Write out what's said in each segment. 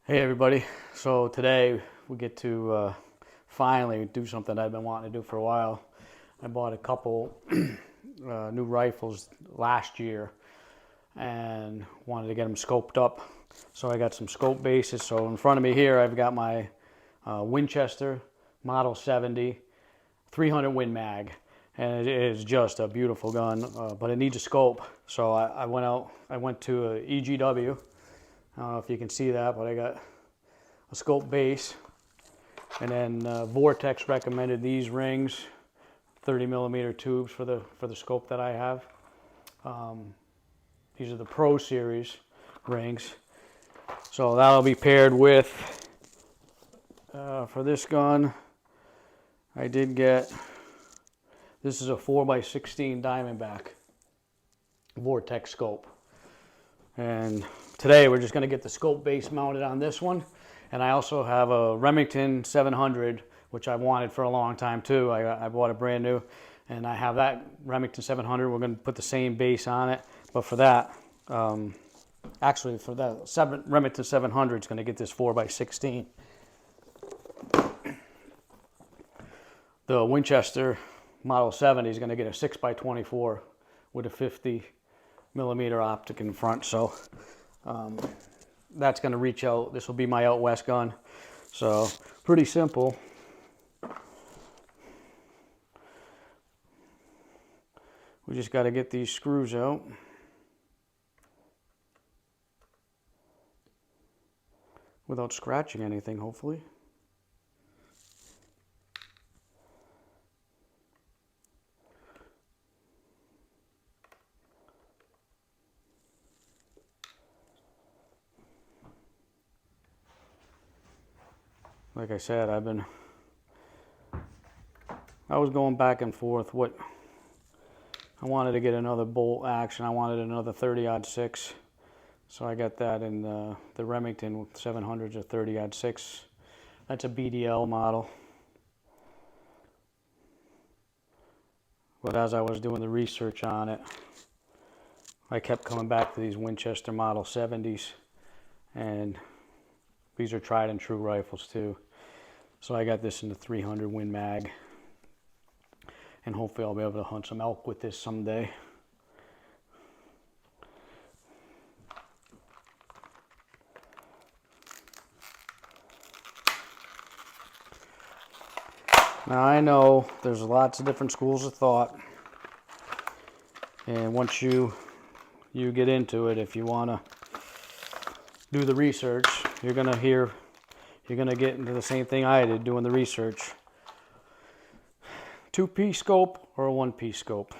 Hey everybody, so today we get to finally do something I've been wanting to do for a while. I bought a couple new rifles last year and wanted to get them scoped up. So I got some scope bases. So in front of me here I've got my Winchester Model 70 300 Win Mag, and it is just a beautiful gun, but it needs a scope. So I went to a EGW. I don't know if you can see that, but I got a scope base, and then Vortex recommended these rings, 30 millimeter tubes for the scope that I have. These are the Pro Series rings, so that'll be paired with for this gun. I did get, this is a 4x16 Diamondback Vortex scope. And today we're just going to get the scope base mounted on this one. And I also have a Remington 700, which I've wanted for a long time too. I bought it brand new, and I have that Remington 700. We're going to put the same base on it. But for that, actually for that Remington 700, it's going to get this 4x16. The Winchester Model 70 is going to get a 6x24 with a 50 millimeter optic in front. So that's going to reach out. This will be my out west gun. So pretty simple. We just got to get these screws out. Without scratching anything, hopefully. Like I said, I was going back and forth. I wanted to get another bolt action. I wanted another 30-06. So I got that in the Remington 700s or 30-06. That's a BDL model. But as I was doing the research on it, I kept coming back to these Winchester Model 70s. And these are tried and true rifles too. So I got this in the 300 Win Mag, and hopefully I'll be able to hunt some elk with this someday. Now I know there's lots of different schools of thought, and once you get into it, if you want to do the research, you're going to get into the same thing I did doing the research. 2-piece scope or a 1-piece scope.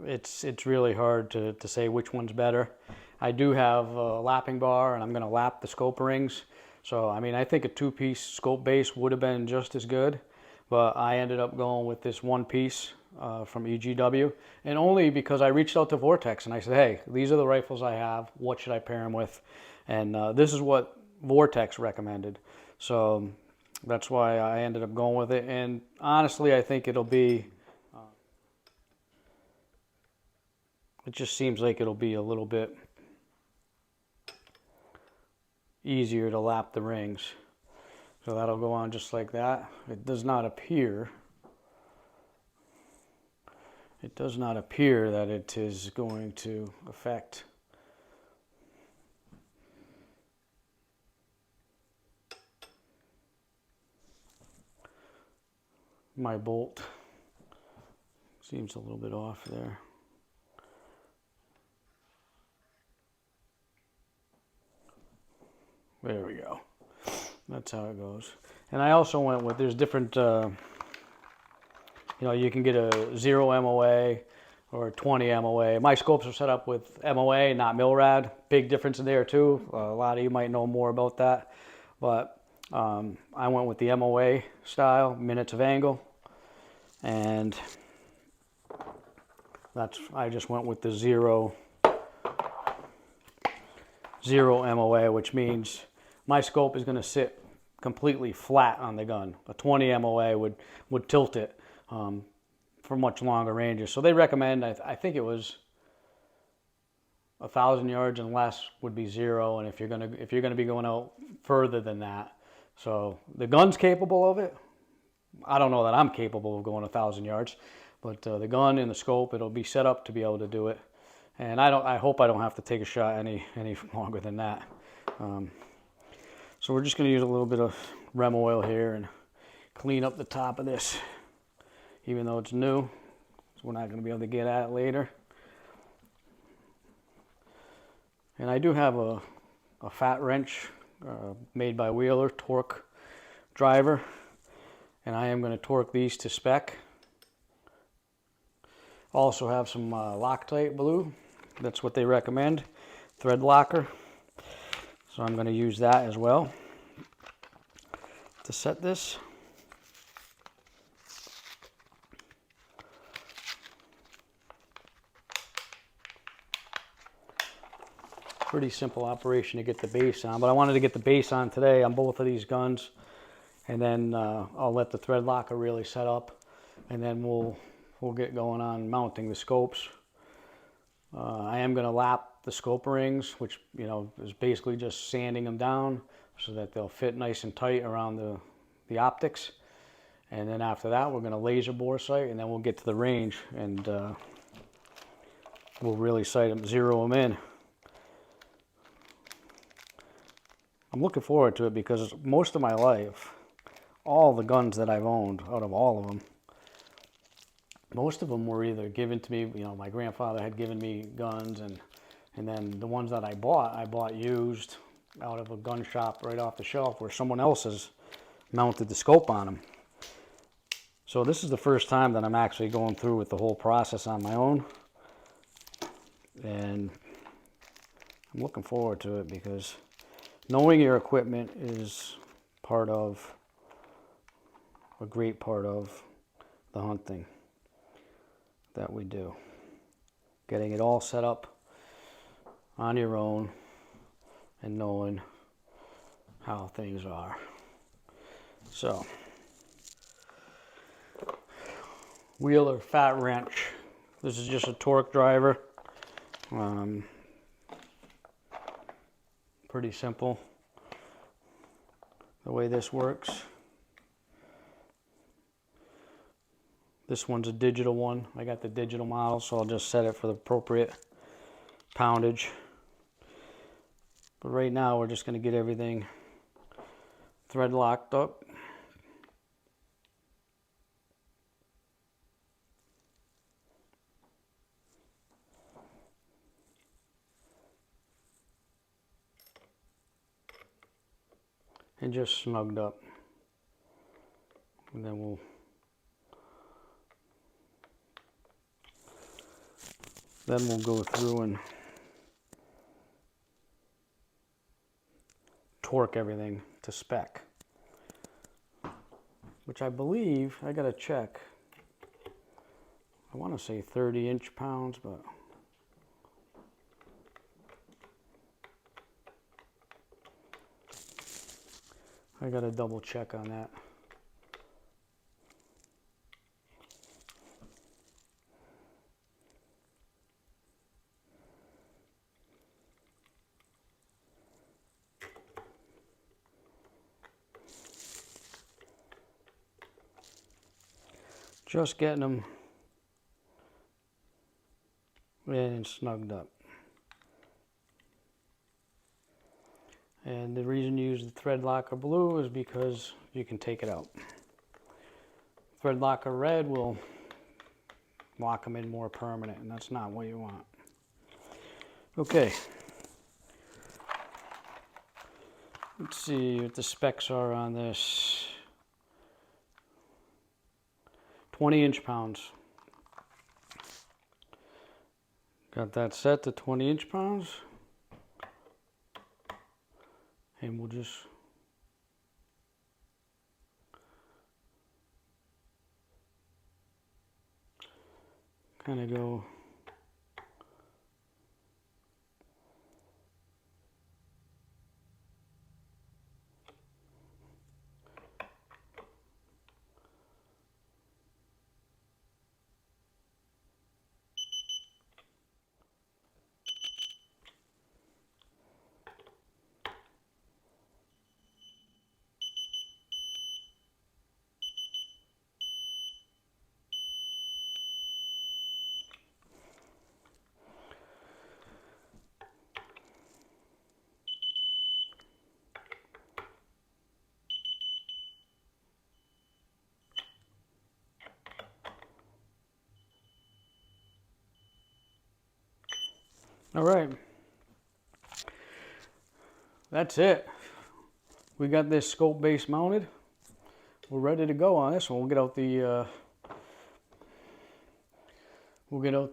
It's really hard to say which one's better. I do have a lapping bar, and I'm going to lap the scope rings. So I mean, I think a 2-piece scope base would have been just as good, but I ended up going with this 1-piece from EGW, and only because I reached out to Vortex and I said, hey, these are the rifles I have, what should I pair them with? And this is what Vortex recommended, so that's why I ended up going with it. And honestly, I think it'll be it just seems like it'll be a little bit easier to lap the rings. So that'll go on just like that. It does not appear that it is going to affect my bolt. Seems a little bit off there. There we go. That's how it goes. And I also went with, there's different, you can get a 0 MOA or 20 MOA. My scopes are set up with MOA, not MILRAD. Big difference in there too. A lot of you might know more about that. But I went with the MOA style, minutes of angle. And I just went with the 0 MOA, which means my scope is going to sit completely flat on the gun. A 20 MOA would tilt it for much longer ranges. So they recommend, I think it was 1,000 yards and less would be 0, and if you're gonna be going out further than that. So the gun's capable of it. I don't know that I'm capable of going 1,000 yards, but the gun and the scope, it'll be set up to be able to do it. And I hope I don't have to take a shot any longer than that. So we're just going to use a little bit of Rem oil here and clean up the top of this, even though it's new. So we're not going to be able to get at it later. And I do have a fat wrench made by Wheeler, torque driver, and I am going to torque these to spec. Also have some Loctite blue. That's what they recommend, thread locker. So I'm going to use that as well to set this. Pretty simple operation to get the base on, but I wanted to get the base on today on both of these guns, and then I'll let the thread locker really set up, and then we'll get going on mounting the scopes. I am going to lap the scope rings, which is basically just sanding them down so that they'll fit nice and tight around the optics. And then after that, we're going to laser bore sight, and then we'll get to the range and we'll really sight them, zero them in. I'm looking forward to it because most of my life, all the guns that I've owned, out of all of them, most of them were either given to me, my grandfather had given me guns, and then the ones that I bought used out of a gun shop right off the shelf where someone else has mounted the scope on them. So this is the first time that I'm actually going through with the whole process on my own, and I'm looking forward to it because knowing your equipment is a great part of the hunting that we do. Getting it all set up on your own and knowing how things are. So, Wheeler fat wrench. This is just a torque driver. Pretty simple the way this works. This one's a digital one. I got the digital model, so I'll just set it for the appropriate poundage. But right now we're just going to get everything thread locked up. And just snugged up. And then we'll go through and torque everything to spec, which I believe, I gotta check, I want to say 30 inch-pounds, but I gotta double check on that. Just getting them in and snugged up. And the reason you use the thread locker blue is because you can take it out. Thread locker red will lock them in more permanent, and that's not what you want. Okay. Let's see what the specs are on this. 20 inch-pounds. Got that set to 20 inch-pounds. And we'll just kind of go All right. That's it. We got this scope base mounted. We're ready to go on this one. We'll get out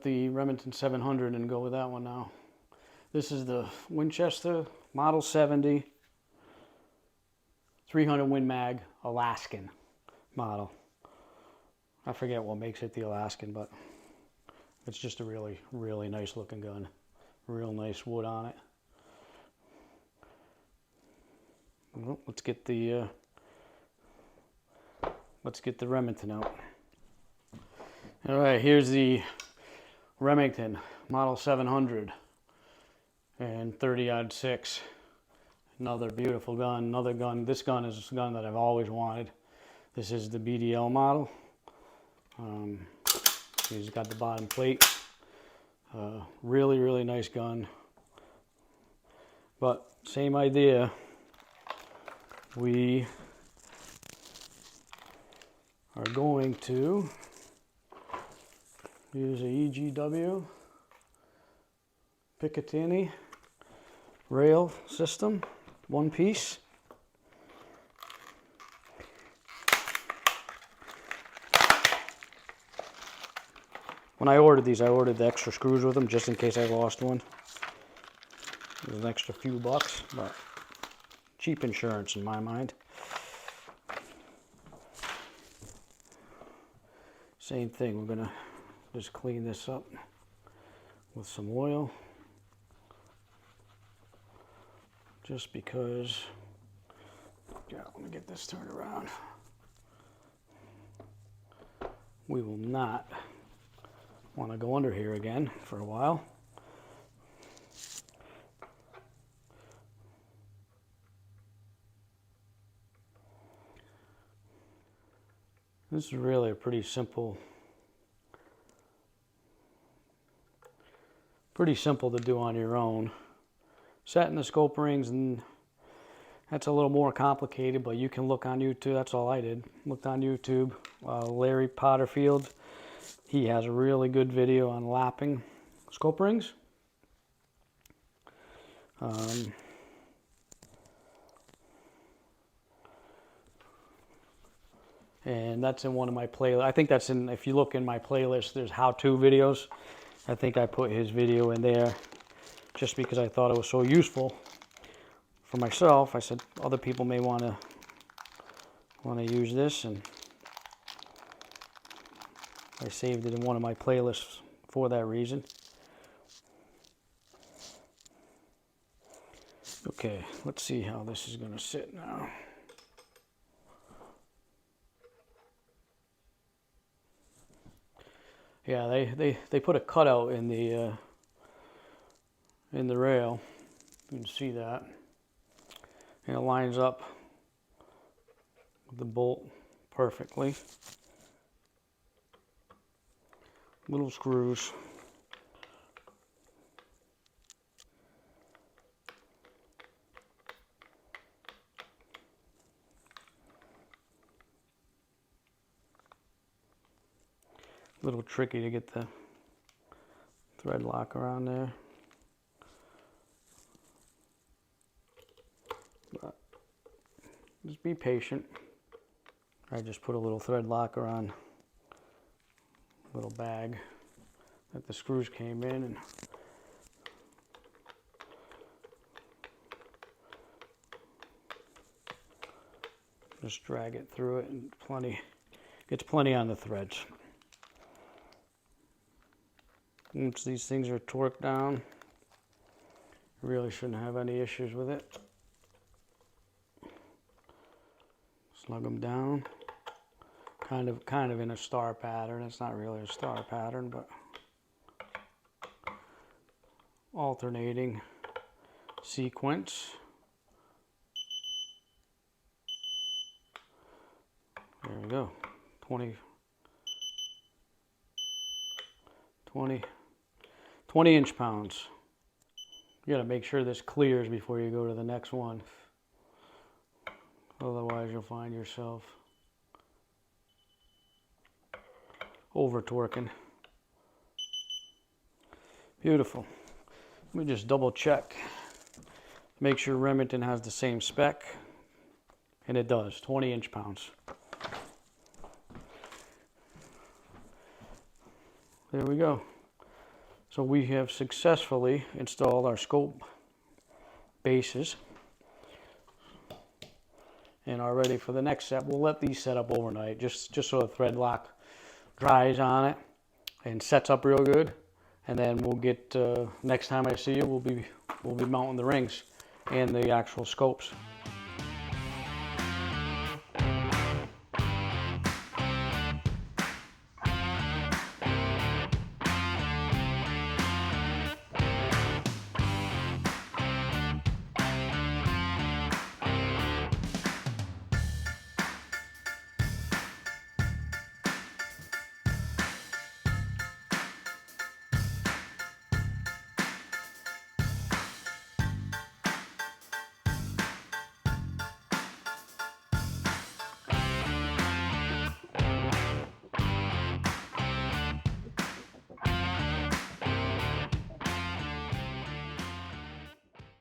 the Remington 700 and go with that one now. This is the Winchester Model 70 300 Win Mag Alaskan model. I forget what makes it the Alaskan, but it's just a really, really nice looking gun. Real nice wood on it. Well, let's get the Remington out. All right, here's the Remington Model 700 and 30-06. Another beautiful gun, another gun. This gun is a gun that I've always wanted. This is the BDL model. He's got the bottom plate. Really, really nice gun. But same idea. We are going to use a EGW Picatinny rail system, one piece. When I ordered these, I ordered the extra screws with them just in case I lost one. It was an extra few bucks, but cheap insurance in my mind. Same thing, we're gonna just clean this up with some oil. Just because, yeah, let me get this turned around. We will not want to go under here again for a while. This is really a pretty simple to do on your own. Setting the scope rings, and that's a little more complicated, but you can look on YouTube. That's all I did. Looked on YouTube. Larry Potterfield, he has a really good video on lapping scope rings. And that's in one of my playlists. I think that's in, if you look in my playlist, there's how-to videos. I think I put his video in there just because I thought it was so useful for myself. I said other people may want to use this, and I saved it in one of my playlists for that reason. Okay, let's see how this is going to sit now. Yeah, they put a cutout in the rail. You can see that, and it lines up with the bolt perfectly. Little screws. A little tricky to get the thread lock around there. But just be patient. I just put a little thread locker on a little bag that the screws came in, and just drag it through it, and gets plenty on the threads. Once these things are torqued down, really shouldn't have any issues with it. Slug them down, kind of in a star pattern. It's not really a star pattern, but alternating sequence. There we go. 20 inch-pounds. You got to make sure this clears before you go to the next one. Otherwise, you'll find yourself over torquing. Beautiful. Let me just double check. Make sure Remington has the same spec. And it does, 20 inch-pounds. There we go. So we have successfully installed our scope bases and are ready for the next step. We'll let these set up overnight just so the thread lock dries on it and sets up real good. And then we'll get next time I see you, we'll be mounting the rings and the actual scopes.